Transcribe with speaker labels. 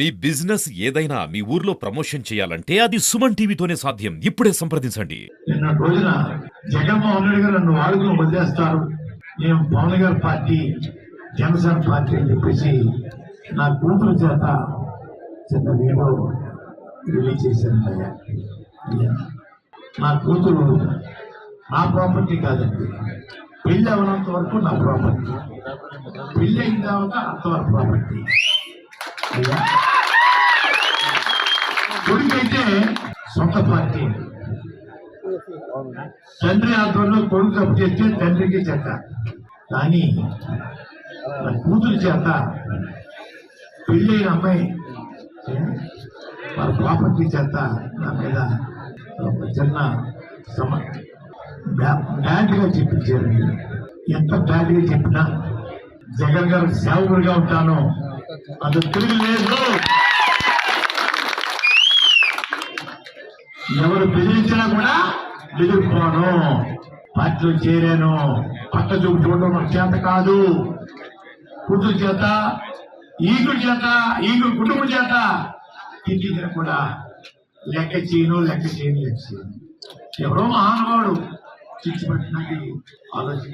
Speaker 1: మీ business ఏదైనా మీ ఊర్లో promotion చేయాలంటే అది సుమన్ టీవీతోనే సాధ్యం. ఇప్పుడే సంప్రదించండి.
Speaker 2: నిన్న రోజున జగన్మోహన్ రెడ్డి గారు నన్ను వాడుకుని వదిలేస్తారు, నేను పవన్ గారి పార్టీ జనసేన పార్టీ అని చెప్పేసి నా కూతురు చేత చిన్న వీడియో రిలీజ్ చేశాను. అయ్యా, నా కూతురు నా ప్రాపర్టీ కాదండి, పెళ్లి అవనంత వరకు నా ప్రాపర్టీ, పెళ్లి అయిన తర్వాత అంతవరకు ప్రాపర్టీ. అయ్యా, కొడుకైతే సొంత పార్టీ, తండ్రి ఆధ్వర్యంలో కొడుకు తప్పు చేస్తే తండ్రికి చేత, కానీ నా కూతురు చేత పెళ్ళైన అమ్మాయి వాళ్ళ ప్రాపర్టీ చేత నా మీద ఒక చిన్న బ్యాడ్గా చెప్పించారు. ఎంత బ్యాడ్గా చెప్పినా జగన్ గారు సేవకుడిగా ఉంటాను, అది తిరగలేదు. ఎవరు బెదిరించినా కూడా బెదిరిపోను, పార్టీలో చేరాను, పట్ట చూపు చూడడం నాకు చేత కాదు. కూతురు చేత, ఈగుడు చేత, ఈగుడు కుటుంబం చేత తిట్టించిన కూడా లెక్క చేయను. ఎవరో మహానుభావుడు చిచ్చి పెట్టినట్టు ఆలోచన.